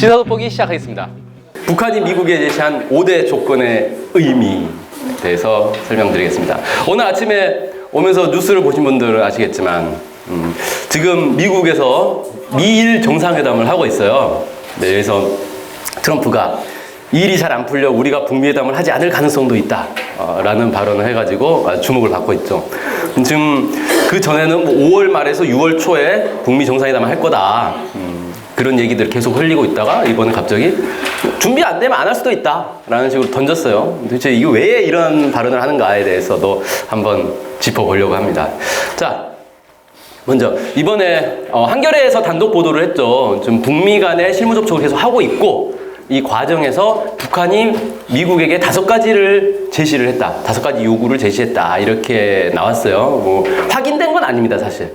시사돋보기 시작하겠습니다. 북한이 미국에 제시한 5대 조건의 의미에 대해서 설명드리겠습니다. 오늘 아침에 오면서 뉴스를 보신 분들은 아시겠지만 지금 미국에서 미일 정상회담을 하고 있어요. 네, 그래서 트럼프가 이 일이 잘 안 풀려 우리가 북미회담을 하지 않을 가능성도 있다 라는 발언을 해가지고 주목을 받고 있죠. 지금 그 전에는 뭐 5월 말에서 6월 초에 북미 정상회담을 할 거다 그런 얘기들 계속 흘리고 있다가 이번에 갑자기 준비 안 되면 안 할 수도 있다 라는 식으로 던졌어요. 도대체 이게 왜 이런 발언을 하는가에 대해서도 한번 짚어보려고 합니다. 자, 먼저 이번에 한겨레에서 단독 보도를 했죠. 좀 북미 간의 실무 접촉을 계속 하고 있고 이 과정에서 북한이 미국에게 5가지를 제시를 했다. 5가지 요구를 제시했다. 이렇게 나왔어요. 뭐 확인된 건 아닙니다, 사실.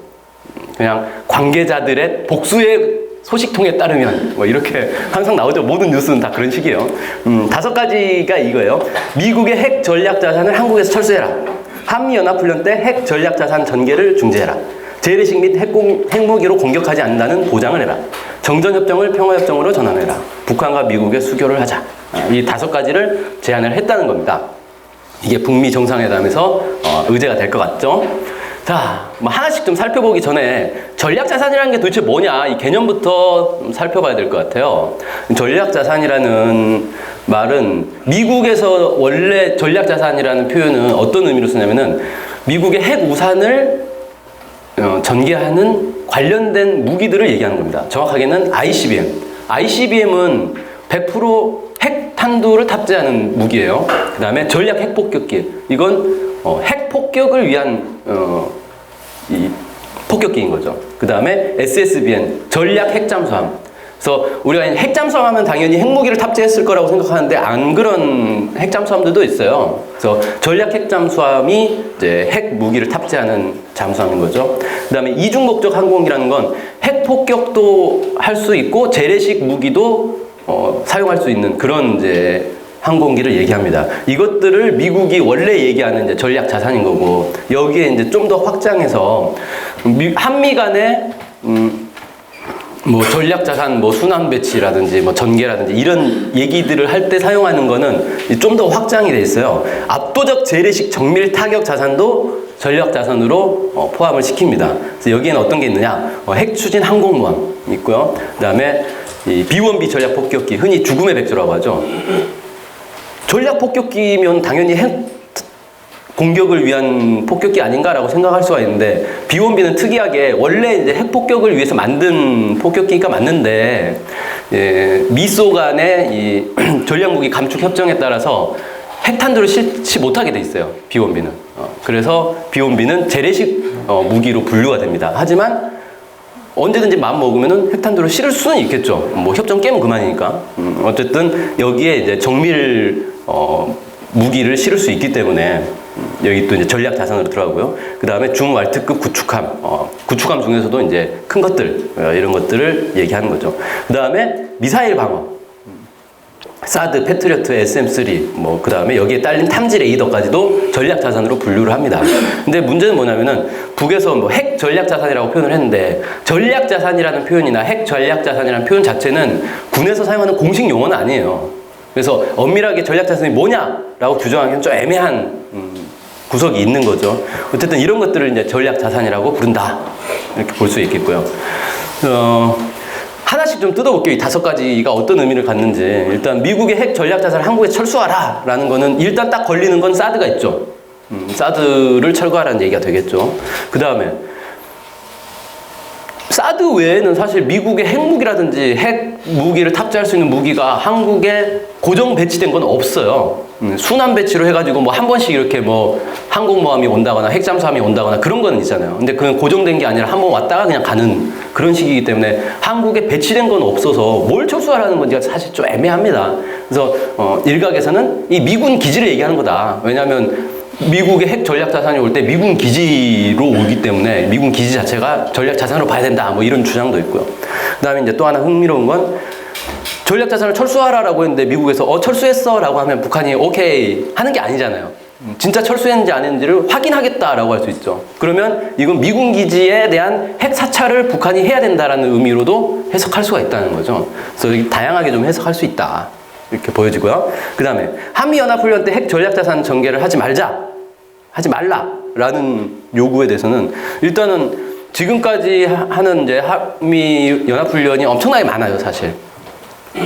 그냥 관계자들의 복수의 소식통에 따르면 뭐 이렇게 항상 나오죠. 모든 뉴스는 다 그런 식이에요. 5가지가 이거예요. 미국의 핵 전략 자산을 한국에서 철수해라. 한미연합훈련 때 핵 전략 자산 전개를 중지해라. 재래식 및 핵무기로 공격하지 않는다는 보장을 해라. 정전협정을 평화협정으로 전환해라. 북한과 미국의 수교를 하자. 이 5가지를 제안을 했다는 겁니다. 이게 북미 정상회담에서 의제가 될 것 같죠? 자, 뭐 하나씩 좀 살펴보기 전에 전략자산이라는 게 도대체 뭐냐 이 개념부터 좀 살펴봐야 될 것 같아요. 전략자산이라는 말은 미국에서 원래 전략자산이라는 표현은 어떤 의미로 쓰냐면은 미국의 핵 우산을 전개하는 관련된 무기들을 얘기하는 겁니다. 정확하게는 ICBM. ICBM은 100% 핵탄두를 탑재하는 무기예요. 그 다음에 전략 핵폭격기. 이건 핵폭격을 위한 이 폭격기인 거죠. 그 다음에 SSBN, 전략 핵잠수함. 그래서 우리가 핵잠수함 하면 당연히 핵무기를 탑재했을 거라고 생각하는데 안 그런 핵잠수함들도 있어요. 그래서 전략 핵잠수함이 이제 핵무기를 탑재하는 잠수함인 거죠. 그 다음에 이중 목적 항공기라는 건 핵폭격도 할 수 있고 재래식 무기도 사용할 수 있는 그런 이제 항공기를 얘기합니다. 이것들을 미국이 원래 얘기하는 이제 전략 자산인 거고 여기에 이제 좀 더 확장해서 한미 간에 뭐 전략 자산, 뭐 순환 배치라든지 뭐 전개라든지 이런 얘기들을 할 때 사용하는 거는 좀 더 확장이 돼 있어요. 압도적 재래식 정밀 타격 자산도 전략 자산으로 포함을 시킵니다. 그래서 여기에는 어떤 게 있느냐? 핵 추진 항공모함 있고요. 그다음에 이 B1B 전략 폭격기, 흔히 죽음의 백조라고 하죠. 전략 폭격기면 당연히 핵 공격을 위한 폭격기 아닌가라고 생각할 수가 있는데 B1B는 특이하게 원래 이제 핵 폭격을 위해서 만든 폭격기가 맞는데 미소 간의 이 전략 무기 감축 협정에 따라서 핵탄두를 싣지 못하게 돼 있어요. B1B는. 그래서 B1B는 재래식 무기로 분류가 됩니다. 하지만 언제든지 마음 먹으면은 핵탄두를 실을 수는 있겠죠. 뭐 협정 깨면 그만이니까. 어쨌든 여기에 이제 정밀 무기를 실을 수 있기 때문에 여기 또 이제 전략 자산으로 들어가고요. 그 다음에 중왈트급 구축함, 구축함 중에서도 이제 큰 것들 이런 것들을 얘기하는 거죠. 그 다음에 미사일 방어, 사드, 패트리어트, SM3, 뭐 그 다음에 여기에 딸린 탐지 레이더까지도 전략 자산으로 분류를 합니다. 근데 문제는 뭐냐면은 북에서 뭐 핵 전략 자산이라고 표현을 했는데 전략 자산이라는 표현이나 핵 전략 자산이라는 표현 자체는 군에서 사용하는 공식 용어는 아니에요. 그래서 엄밀하게 전략 자산이 뭐냐라고 규정하기는 좀 애매한 구석이 있는 거죠. 어쨌든 이런 것들을 이제 전략 자산이라고 부른다 이렇게 볼 수 있겠고요. 하나씩 좀 뜯어볼게요. 이 5가지가 어떤 의미를 갖는지. 일단 미국의 핵 전략 자산을 한국에 철수하라 라는 거는 일단 딱 걸리는 건 사드가 있죠. 사드를 철거하라는 얘기가 되겠죠. 그 다음에 사드 외에는 사실 미국의 핵무기라든지 핵무기를 탑재할 수 있는 무기가 한국에 고정 배치된 건 없어요. 순환 배치로 해가지고 뭐 한 번씩 이렇게 뭐 항공모함이 온다거나 핵잠수함이 온다거나 그런 거는 있잖아요. 근데 그건 고정된 게 아니라 한 번 왔다가 그냥 가는 그런 식이기 때문에 한국에 배치된 건 없어서 뭘 철수하라는 건지가 사실 좀 애매합니다. 그래서 일각에서는 이 미군 기지를 얘기하는 거다. 왜냐하면 미국의 핵 전략 자산이 올 때 미군 기지로 오기 때문에 미군 기지 자체가 전략 자산으로 봐야 된다. 뭐 이런 주장도 있고요. 그다음에 이제 또 하나 흥미로운 건 전략 자산을 철수하라라고 했는데 미국에서 철수했어라고 하면 북한이 오케이 하는 게 아니잖아요. 진짜 철수했는지 안 했는지를 확인하겠다라고 할 수 있죠. 그러면 이건 미군 기지에 대한 핵 사찰을 북한이 해야 된다라는 의미로도 해석할 수가 있다는 거죠. 그래서 다양하게 좀 해석할 수 있다. 이렇게 보여지고요. 그 다음에 한미연합훈련 때 핵 전략자산 전개를 하지 말라라는 요구에 대해서는 일단은 지금까지 하는 이제 한미연합훈련이 엄청나게 많아요, 사실.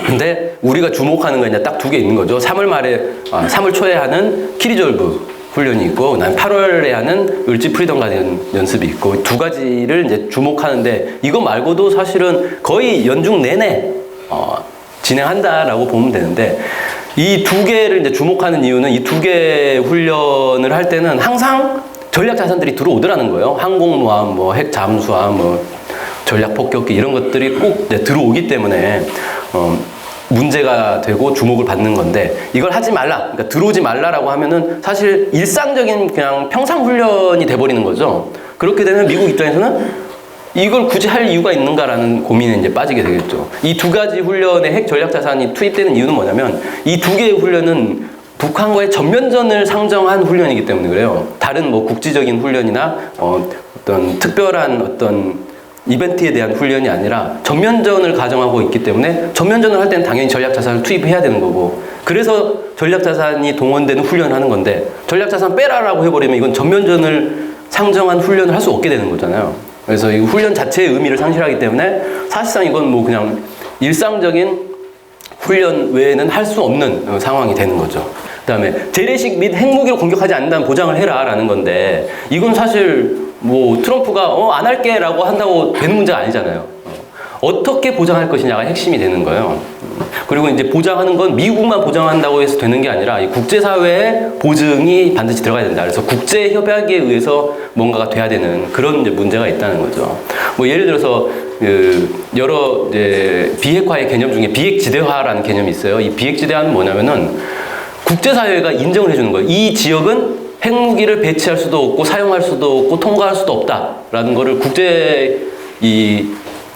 근데 우리가 주목하는 건 이제 딱 두 개 있는 거죠. 3월 초에 하는 키리졸브 훈련이 있고, 그다음에 8월에 하는 을지 프리덤 가디언 연습이 있고, 두 가지를 이제 주목하는데, 이거 말고도 사실은 거의 연중 내내 진행한다라고 보면 되는데, 이 두 개를 이제 주목하는 이유는 이 두 개 훈련을 할 때는 항상 전략 자산들이 들어오더라는 거예요. 항공모함, 뭐 핵 잠수함, 뭐 전략 폭격기 이런 것들이 꼭 들어오기 때문에 문제가 되고 주목을 받는 건데, 이걸 하지 말라, 그러니까 들어오지 말라라고 하면은 사실 일상적인 그냥 평상 훈련이 돼버리는 거죠. 그렇게 되면 미국 입장에서는 이걸 굳이 할 이유가 있는가라는 고민에 이제 빠지게 되겠죠. 이 두 가지 훈련에 핵 전략 자산이 투입되는 이유는 뭐냐면, 이 두 개의 훈련은 북한과의 전면전을 상정한 훈련이기 때문에 그래요. 다른 뭐 국지적인 훈련이나 어떤 특별한 어떤 이벤트에 대한 훈련이 아니라 전면전을 가정하고 있기 때문에, 전면전을 할 때는 당연히 전략자산을 투입해야 되는 거고, 그래서 전략자산이 동원되는 훈련을 하는 건데, 전략자산 빼라라고 해버리면 이건 전면전을 상정한 훈련을 할 수 없게 되는 거잖아요. 그래서 이 훈련 자체의 의미를 상실하기 때문에 사실상 이건 뭐 그냥 일상적인 훈련 외에는 할 수 없는 상황이 되는 거죠. 그 다음에 재래식 및 핵무기로 공격하지 않는다는 보장을 해라라는 건데, 이건 사실 뭐 트럼프가 안 할게 라고 한다고 되는 문제가 아니잖아요. 어떻게 보장할 것이냐가 핵심이 되는 거예요. 그리고 이제 보장하는 건 미국만 보장한다고 해서 되는 게 아니라 이 국제사회의 보증이 반드시 들어가야 된다. 그래서 국제협약에 의해서 뭔가가 돼야 되는 그런 이제 문제가 있다는 거죠. 뭐 예를 들어서 여러 이제 비핵화의 개념 중에 비핵지대화라는 개념이 있어요. 이 비핵지대화는 뭐냐면은 국제사회가 인정을 해주는 거예요. 이 지역은 핵무기를 배치할 수도 없고 사용할 수도 없고 통과할 수도 없다라는 거를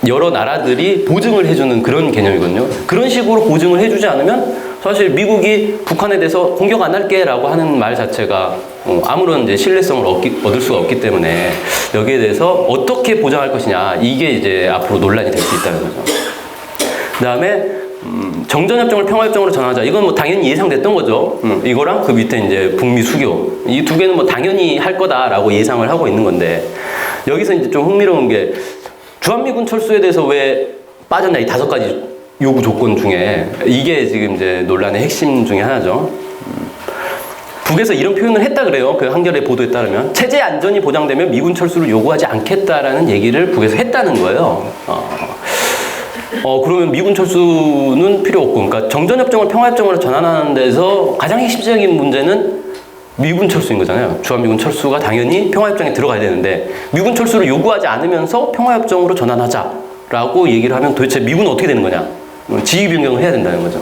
여러 나라들이 보증을 해주는 그런 개념이거든요. 그런 식으로 보증을 해주지 않으면 사실 미국이 북한에 대해서 공격 안 할게 라고 하는 말 자체가 아무런 이제 신뢰성을 얻을 수가 없기 때문에, 여기에 대해서 어떻게 보장할 것이냐, 이게 이제 앞으로 논란이 될 수 있다는 거죠. 그 다음에 정전협정을 평화협정으로 전환하자. 이건 뭐 당연히 예상됐던 거죠. 이거랑 그 밑에 이제 북미 수교. 이 두 개는 뭐 당연히 할 거다라고 예상을 하고 있는 건데, 여기서 이제 좀 흥미로운 게, 주한미군 철수에 대해서 왜 빠졌냐, 이 5가지 요구 조건 중에 이게 지금 이제 논란의 핵심 중에 하나죠. 북에서 이런 표현을 했다 그래요. 그 한겨레 보도에 따르면 체제 안전이 보장되면 미군 철수를 요구하지 않겠다라는 얘기를 북에서 했다는 거예요. 그러면 미군 철수는 필요 없고, 그러니까 정전협정을 평화협정으로 전환하는 데서 가장 핵심적인 문제는 미군 철수인 거잖아요. 주한미군 철수가 당연히 평화협정에 들어가야 되는데, 미군 철수를 요구하지 않으면서 평화협정으로 전환하자라고 얘기를 하면 도대체 미군은 어떻게 되는 거냐? 지휘 변경을 해야 된다는 거죠.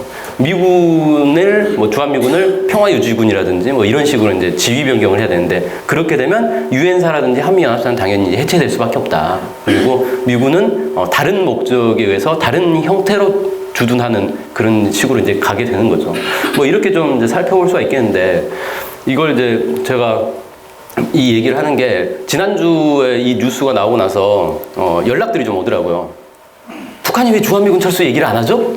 주한미군을 평화유지군이라든지 뭐 이런 식으로 이제 지휘 변경을 해야 되는데, 그렇게 되면 유엔사라든지 한미연합사는 당연히 해체될 수밖에 없다. 그리고 미군은 다른 목적에 의해서 다른 형태로 주둔하는 그런 식으로 이제 가게 되는 거죠. 뭐 이렇게 좀 이제 살펴볼 수가 있겠는데, 이걸 이제 제가 이 얘기를 하는 게, 지난주에 이 뉴스가 나오고 나서 연락들이 좀 오더라고요. 북한이 왜 주한미군 철수 얘기를 안 하죠?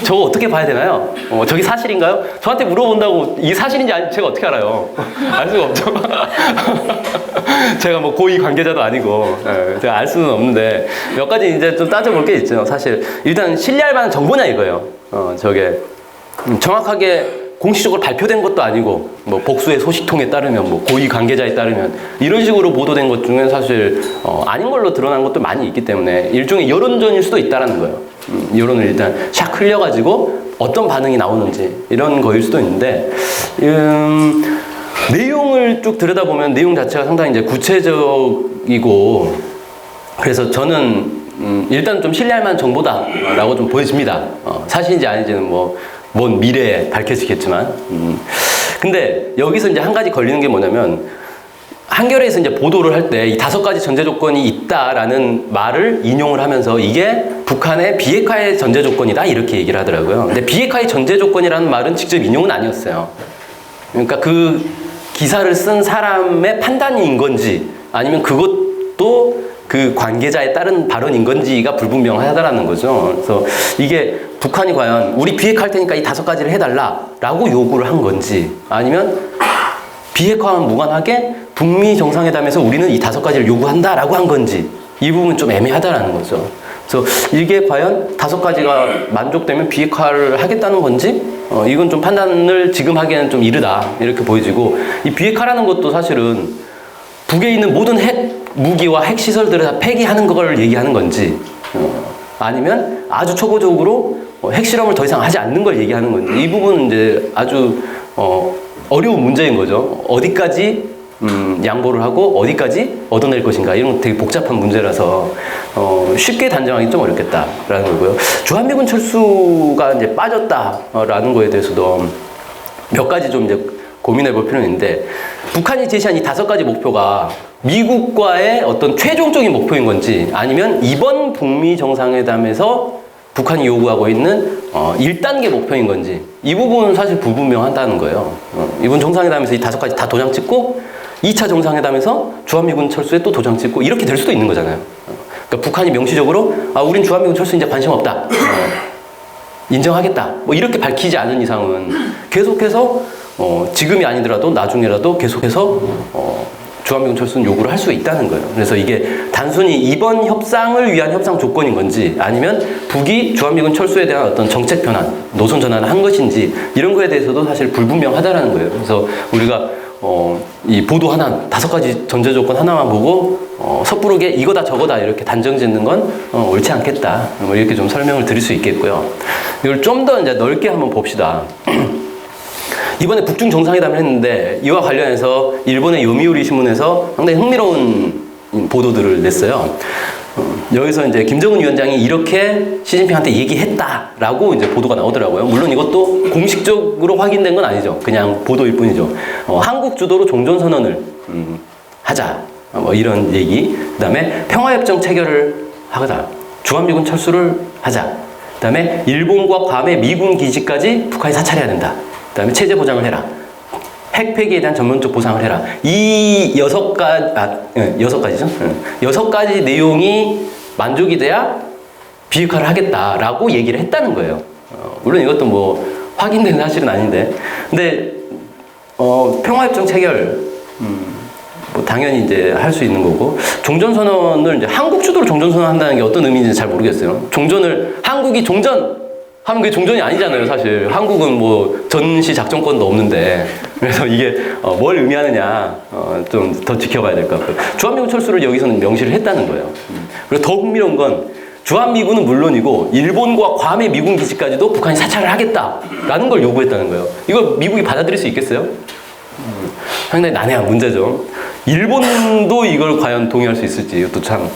저거 어떻게 봐야 되나요? 저게 사실인가요? 저한테 물어본다고 이게 사실인지 아닌지 제가 어떻게 알아요? 알 수가 없죠. 제가 뭐 고위 관계자도 아니고, 제가 알 수는 없는데, 몇 가지 이제 좀 따져볼 게 있죠. 사실 일단 신뢰할 만한 정보냐 이거예요. 저게 정확하게 공식적으로 발표된 것도 아니고, 뭐 복수의 소식통에 따르면, 뭐 고위 관계자에 따르면 이런 식으로 보도된 것 중에 사실 아닌 걸로 드러난 것도 많이 있기 때문에 일종의 여론전일 수도 있다라는 거예요. 여론을 일단 샥 흘려가지고 어떤 반응이 나오는지 이런 거일 수도 있는데, 내용을 쭉 들여다보면 내용 자체가 상당히 이제 구체적이고, 그래서 저는 일단 좀 신뢰할 만한 정보다라고 좀 보여집니다. 사실인지 아닌지는 먼 미래에 밝혀지겠지만. 근데 여기서 이제 한 가지 걸리는 게 뭐냐면, 한겨레에서 이제 보도를 할 때 이 5가지 전제 조건이 있다라는 말을 인용을 하면서 이게 북한의 비핵화의 전제 조건이다 이렇게 얘기를 하더라고요. 근데 비핵화의 전제 조건이라는 말은 직접 인용은 아니었어요. 그러니까 그 기사를 쓴 사람의 판단인 건지 아니면 그것도 그 관계자에 따른 발언인 건지가 불분명하다라는 거죠. 그래서 이게 북한이 과연 우리 비핵화할 테니까 이 5가지를 해달라라고 요구를 한 건지 아니면 비핵화와 무관하게 북미 정상회담에서 우리는 이 5가지를 요구한다라고 한 건지 이 부분은 좀 애매하다라는 거죠. 그래서 이게 과연 5가지가 만족되면 비핵화를 하겠다는 건지 이건 좀 판단을 지금 하기에는 좀 이르다 이렇게 보여지고 이 비핵화라는 것도 사실은 북에 있는 모든 핵 무기와 핵 시설들을 다 폐기하는 걸 얘기하는 건지 아니면 아주 초보적으로 핵실험을 더 이상 하지 않는 걸 얘기하는 건지 이 부분은 이제 아주 어려운 문제인 거죠. 어디까지 양보를 하고 어디까지 얻어낼 것인가 이런 건 되게 복잡한 문제라서 쉽게 단정하기 좀 어렵겠다라는 거고요. 주한미군 철수가 이제 빠졌다라는 거에 대해서도 몇 가지 좀 이제 고민해 볼 필요는 있는데 북한이 제시한 이 5가지 목표가 미국과의 어떤 최종적인 목표인 건지 아니면 이번 북미 정상회담에서 북한이 요구하고 있는 1단계 목표인 건지 이 부분은 사실 불분명하다는 거예요. 이번 정상회담에서 이 5가지 다 도장 찍고 2차 정상회담에서 주한미군 철수에 또 도장 찍고 이렇게 될 수도 있는 거잖아요. 그러니까 북한이 명시적으로 우린 주한미군 철수 이제 관심 없다. 인정하겠다. 뭐 이렇게 밝히지 않은 이상은 계속해서 지금이 아니더라도 나중에라도 계속해서 주한미군 철수는 요구를 할 수 있다는 거예요. 그래서 이게 단순히 이번 협상을 위한 협상 조건인 건지 아니면 북이 주한미군 철수에 대한 어떤 정책 변환, 노선 전환을 한 것인지 이런 거에 대해서도 사실 불분명하다라는 거예요. 그래서 우리가 이 보도 하나, 5가지 전제 조건 하나만 보고 섣부르게 이거다 저거다 이렇게 단정 짓는 건 옳지 않겠다. 뭐 이렇게 좀 설명을 드릴 수 있겠고요. 이걸 좀 더 이제 넓게 한번 봅시다. 이번에 북중 정상회담을 했는데 이와 관련해서 일본의 요미우리 신문에서 상당히 흥미로운 보도들을 냈어요. 여기서 이제 김정은 위원장이 이렇게 시진핑한테 얘기했다라고 이제 보도가 나오더라고요. 물론 이것도 공식적으로 확인된 건 아니죠. 그냥 보도일 뿐이죠. 한국 주도로 종전선언을 하자. 뭐 이런 얘기. 그다음에 평화협정 체결을 하자. 주한미군 철수를 하자. 그다음에 일본과 괌의 미군 기지까지 북한이 사찰해야 된다. 그다음에 체제 보장을 해라. 핵 폐기에 대한 전면적 보상을 해라. 이 6가지죠? 6가지 내용이 만족이 돼야 비핵화를 하겠다라고 얘기를 했다는 거예요. 물론 이것도 뭐 확인된 사실은 아닌데. 근데 평화협정 체결 뭐 당연히 이제 할 수 있는 거고 종전선언을 이제 한국 주도로 종전선언 한다는 게 어떤 의미인지 잘 모르겠어요. 종전을 한국이 종전 하면 그게 종전이 아니잖아요, 사실. 한국은 뭐 전시 작전권도 없는데. 그래서 이게 뭘 의미하느냐 좀 더 지켜봐야 될 것 같고요. 주한미군 철수를 여기서는 명시를 했다는 거예요. 그리고 더 흥미로운 건 주한미군은 물론이고 일본과 괌의 미군 기지까지도 북한이 사찰을 하겠다라는 걸 요구했다는 거예요. 이걸 미국이 받아들일 수 있겠어요? 상당히 난해한 문제죠. 일본도 이걸 과연 동의할 수 있을지 이것도 참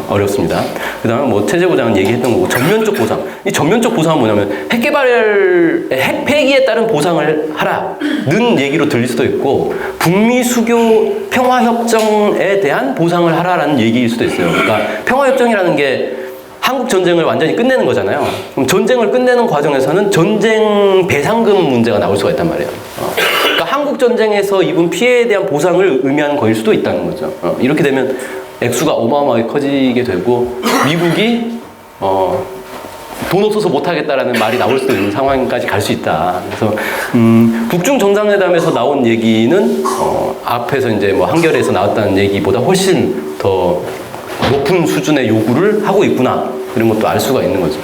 어렵습니다. 그 다음에 뭐 체제 보장은 얘기했던 거고 전면적 보상. 이 전면적 보상은 뭐냐면 핵 폐기에 따른 보상을 하라는 얘기로 들릴 수도 있고 북미 수교 평화협정에 대한 보상을 하라라는 얘기일 수도 있어요. 그러니까 평화협정이라는 게 한국 전쟁을 완전히 끝내는 거잖아요. 그럼 전쟁을 끝내는 과정에서는 전쟁 배상금 문제가 나올 수가 있단 말이에요. 그러니까 한국 전쟁에서 입은 피해에 대한 보상을 의미하는 거일 수도 있다는 거죠. 이렇게 되면 액수가 어마어마하게 커지게 되고 미국이 돈 없어서 못하겠다라는 말이 나올 수도 있는 상황까지 갈 수 있다. 그래서 북중 정상회담에서 나온 얘기는 앞에서 이제 뭐 한겨레에서 나왔다는 얘기보다 훨씬 더 높은 수준의 요구를 하고 있구나 이런 것도 알 수가 있는 거죠.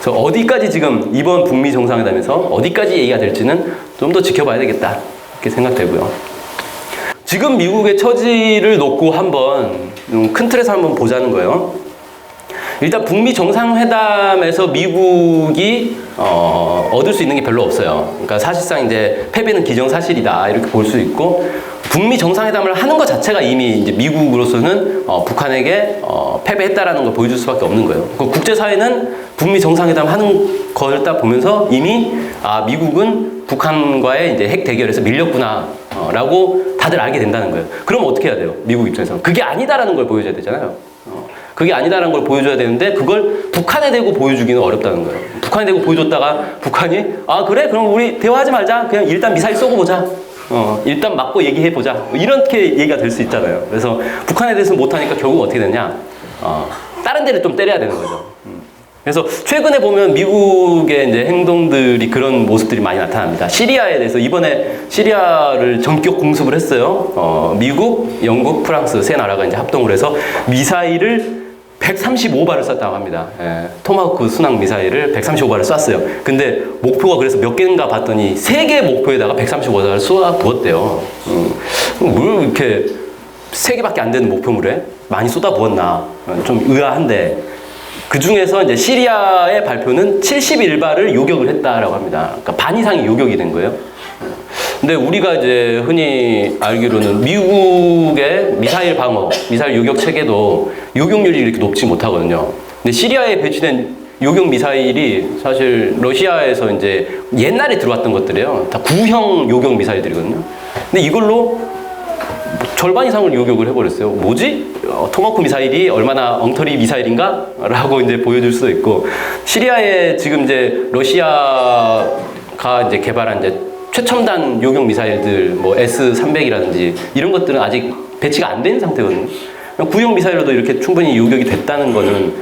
그래서 어디까지 지금 이번 북미 정상회담에서 어디까지 얘기가 될지는 좀 더 지켜봐야 되겠다 이렇게 생각되고요. 지금 미국의 처지를 놓고 한번 큰 틀에서 한번 보자는 거예요. 일단 북미 정상회담에서 미국이 얻을 수 있는 게 별로 없어요. 그러니까 사실상 이제 패배는 기정사실이다 이렇게 볼 수 있고 북미 정상회담을 하는 것 자체가 이미 이제 미국으로서는 북한에게 패배했다라는 걸 보여줄 수밖에 없는 거예요. 국제사회는 북미 정상회담 하는 걸 딱 보면서 이미 미국은 북한과의 이제 핵 대결에서 밀렸구나라고 다들 알게 된다는 거예요. 그럼 어떻게 해야 돼요? 미국 입장에서 그게 아니다라는 걸 보여줘야 되잖아요. 그게 아니다라는 걸 보여줘야 되는데 그걸 북한에 대고 보여주기는 어렵다는 거예요. 북한에 대고 보여줬다가 북한이 그래? 그럼 우리 대화하지 말자. 그냥 일단 미사일 쏘고 보자. 일단 맞고 얘기해보자. 뭐 이렇게 얘기가 될 수 있잖아요. 그래서 북한에 대해서 못하니까 결국 어떻게 되냐. 다른 데를 좀 때려야 되는 거죠. 그래서 최근에 보면 미국의 이제 행동들이 그런 모습들이 많이 나타납니다. 시리아에 대해서 이번에 시리아를 전격 공습을 했어요. 미국, 영국, 프랑스 세 나라가 이제 합동을 해서 미사일을 135발을 쐈다고 합니다. 예, 토마호크 순항 미사일을 135발을 쐈어요. 근데 목표가 그래서 몇 개인가 봤더니 3개 목표에다가 135발을 쏘아 부었대요. 뭘 이렇게 3개밖에 안 되는 목표물에 많이 쏟아 부었나. 좀 의아한데 그 중에서 이제 시리아의 발표는 71발을 요격을 했다라고 합니다. 그러니까 반 이상이 요격이 된 거예요. 근데 우리가 이제 흔히 알기로는 미국의 미사일 방어, 미사일 요격 체계도 요격률이 이렇게 높지 못하거든요. 근데 시리아에 배치된 요격 미사일이 사실 러시아에서 이제 옛날에 들어왔던 것들이에요. 다 구형 요격 미사일들이거든요. 근데 이걸로 절반 이상을 요격을 해버렸어요. 뭐지? 토마호크 미사일이 얼마나 엉터리 미사일인가? 라고 이제 보여줄 수도 있고, 시리아에 지금 이제 러시아가 이제 개발한 이제 최첨단 요격 미사일들, 뭐 S-300이라든지 이런 것들은 아직 배치가 안 된 상태거든요. 구형 미사일로도 이렇게 충분히 요격이 됐다는 거는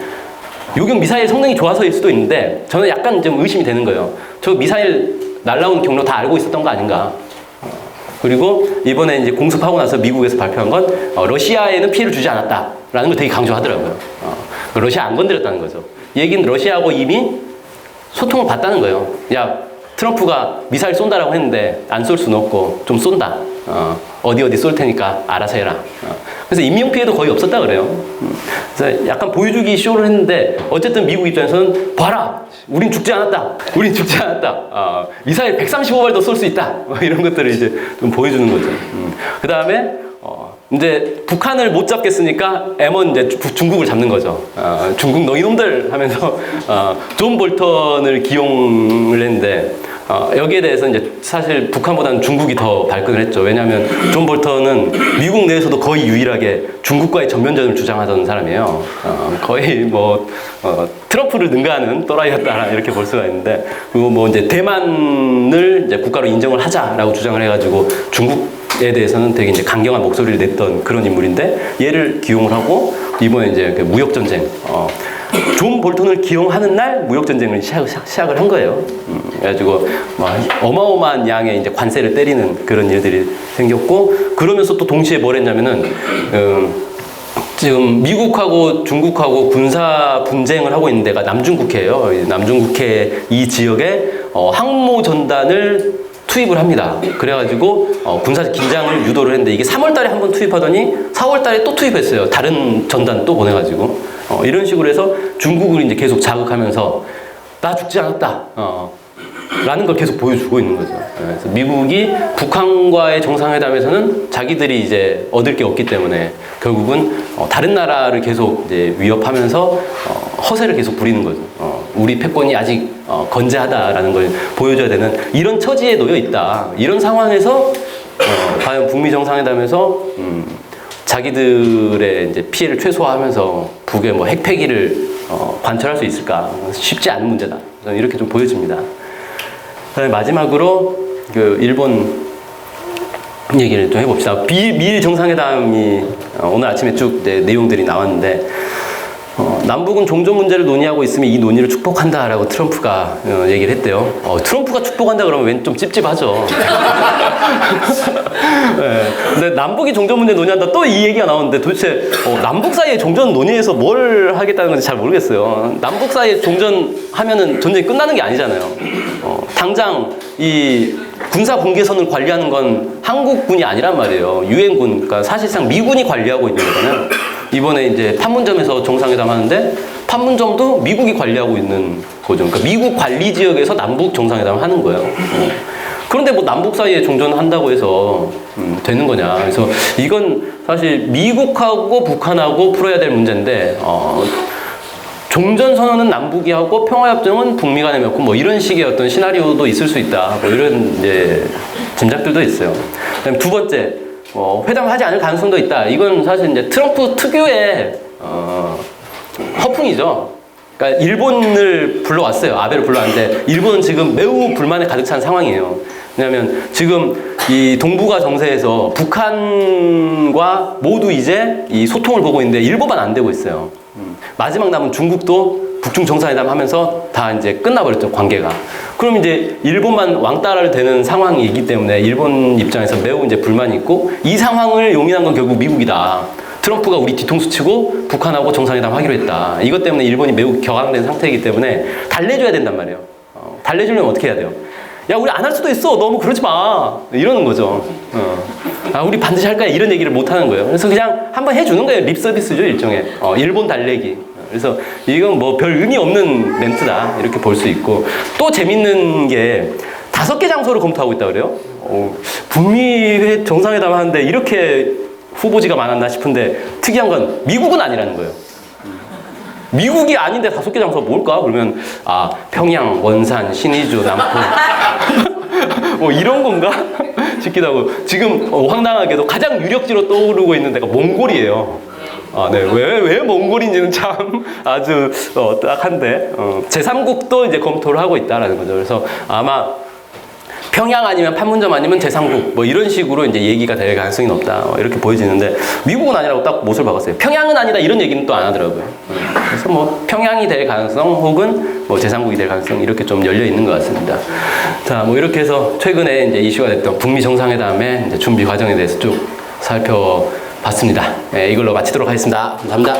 요격 미사일 성능이 좋아서일 수도 있는데, 저는 약간 좀 의심이 되는 거예요. 저 미사일 날라온 경로 다 알고 있었던 거 아닌가? 그리고 이번에 이제 공습하고 나서 미국에서 발표한 건 러시아에는 피해를 주지 않았다라는 걸 되게 강조하더라고요. 러시아 안 건드렸다는 거죠. 얘기는 러시아하고 이미 소통을 봤다는 거예요. 야, 트럼프가 미사일 쏜다라고 했는데 안 쏠 수는 없고 좀 쏜다. 어디 쏠 테니까 알아서 해라. 그래서 인명피해도 거의 없었다 그래요. 그래서 약간 보여주기 쇼를 했는데 어쨌든 미국 입장에서는 봐라! 우린 죽지 않았다! 우린 죽지 않았다! 미사일 135발도 쏠 수 있다! 뭐 이런 것들을 이제 좀 보여주는 거죠. 그 다음에 이제 북한을 못 잡겠으니까 M1 이제 중국을 잡는 거죠. 중국 너 이놈들 하면서 존 볼턴을 기용을 했는데 여기에 대해서 이제 사실 북한보다는 중국이 더 발끈을 했죠. 왜냐하면 존 볼턴은 미국 내에서도 거의 유일하게 중국과의 전면전을 주장하던 사람이에요. 거의 뭐 트럼프를 능가하는 또라이였다 이렇게 볼 수가 있는데, 그리고 뭐 이제 대만을 이제 국가로 인정을 하자라고 주장을 해가지고 중국에 대해서는 되게 이제 강경한 목소리를 냈던 그런 인물인데, 얘를 기용을 하고 이번에 이제 그 무역 전쟁. 존 볼턴을 기용하는 날 무역전쟁을 시작을 한 거예요. 그래가지고, 어마어마한 양의 이제 관세를 때리는 그런 일들이 생겼고, 그러면서 또 동시에 뭘 했냐면은, 지금 미국하고 중국하고 군사 분쟁을 하고 있는 데가 남중국해예요. 남중국해 이 지역에 항모 전단을 투입을 합니다. 그래가지고 군사적 긴장을 유도를 했는데, 이게 3월 달에 한 번 투입하더니 4월 달에 또 투입했어요. 다른 전단 또 보내가지고. 이런 식으로 해서 중국을 이제 계속 자극하면서 나 죽지 않았다. 라는 걸 계속 보여주고 있는 거죠. 그래서 미국이 북한과의 정상회담에서는 자기들이 이제 얻을 게 없기 때문에 결국은 다른 나라를 계속 이제 위협하면서 허세를 계속 부리는 거죠. 우리 패권이 아직 건재하다라는 걸 보여줘야 되는 이런 처지에 놓여 있다. 이런 상황에서 과연 북미 정상회담에서 자기들의 이제 피해를 최소화하면서 북의 뭐 핵폐기를 관철할 수 있을까? 쉽지 않은 문제다. 저는 이렇게 좀 보여집니다. 그다음에 마지막으로 그 일본 얘기를 좀 해봅시다. 미일 정상회담이 오늘 아침에 쭉 내용들이 나왔는데, 남북은 종전 문제를 논의하고 있으면 이 논의를 축복한다라고 트럼프가 얘기를 했대요. 트럼프가 축복한다 그러면 왠 좀 찝찝하죠. 네. 근데 남북이 종전 문제 논의한다 또 이 얘기가 나오는데, 도대체 남북 사이에 종전 논의해서 뭘 하겠다는 건지 잘 모르겠어요. 남북 사이에 종전하면은 전쟁이 끝나는 게 아니잖아요. 당장 이 군사 분계선을 관리하는 건 한국군이 아니란 말이에요. 유엔군, 그러니까 사실상 미군이 관리하고 있는 거잖아요. 이번에 이제 판문점에서 정상회담 하는데 판문점도 미국이 관리하고 있는 거죠. 그러니까 미국 관리 지역에서 남북 정상회담을 하는 거예요. 그런데 뭐 남북 사이에 종전을 한다고 해서 되는 거냐. 그래서 이건 사실 미국하고 북한하고 풀어야 될 문제인데, 종전 선언은 남북이 하고 평화협정은 북미 간에 맺고 뭐 이런 식의 어떤 시나리오도 있을 수 있다. 뭐 이런 이제 짐작들도 있어요. 그다음에 두 번째, 회담을 하지 않을 가능성도 있다. 이건 사실 이제 트럼프 특유의 허풍이죠. 그러니까 일본을 불러왔어요. 아베를 불러왔는데 일본은 지금 매우 불만에 가득 찬 상황이에요. 왜냐하면 지금 이 동북아 정세에서 북한과 모두 이제 이 소통을 보고 있는데 일본만 안 되고 있어요. 마지막 남은 중국도 북중 정상회담 하면서 다 이제 끝나버렸죠, 관계가. 그럼 이제 일본만 왕따를 되는 상황이기 때문에 일본 입장에서 매우 이제 불만이 있고, 이 상황을 용인한 건 결국 미국이다. 트럼프가 우리 뒤통수 치고 북한하고 정상회담 하기로 했다. 이것 때문에 일본이 매우 격앙된 상태이기 때문에 달래줘야 된단 말이에요. 달래주려면 어떻게 해야 돼요? 야, 우리 안 할 수도 있어. 너무 그러지 마. 이러는 거죠. 아, 우리 반드시 할 거야. 이런 얘기를 못 하는 거예요. 그래서 그냥 한번 해주는 거예요. 립 서비스죠, 일종의. 일본 달래기. 그래서 이건 뭐 별 의미 없는 멘트다. 이렇게 볼 수 있고. 또 재밌는 게 5개 장소를 검토하고 있다고 그래요. 북미 정상회담 하는데 이렇게 후보지가 많았나 싶은데 특이한 건 미국은 아니라는 거예요. 미국이 아닌데 5개 장소가 뭘까? 그러면 평양, 원산, 신의주, 남포 뭐 이런 건가? 싶기도 하고, 지금 황당하게도 가장 유력지로 떠오르고 있는 데가 몽골이에요. 네. 왜 몽골인지는 참 아주 딱한데, 제3국도 이제 검토를 하고 있다라는 거죠. 그래서 아마 평양 아니면 판문점 아니면 제3국 뭐 이런 식으로 이제 얘기가 될 가능성이 높다, 이렇게 보여지는데, 미국은 아니라고 딱 못을 박았어요. 평양은 아니다 이런 얘기는 또 안 하더라고요. 그래서 뭐 평양이 될 가능성 혹은 뭐 제3국이 될 가능성 이렇게 좀 열려 있는 것 같습니다. 자, 뭐 이렇게 해서 최근에 이제 이슈가 됐던 북미 정상회담의 이제 준비 과정에 대해서 쭉 살펴봤습니다. 네, 이걸로 마치도록 하겠습니다. 감사합니다.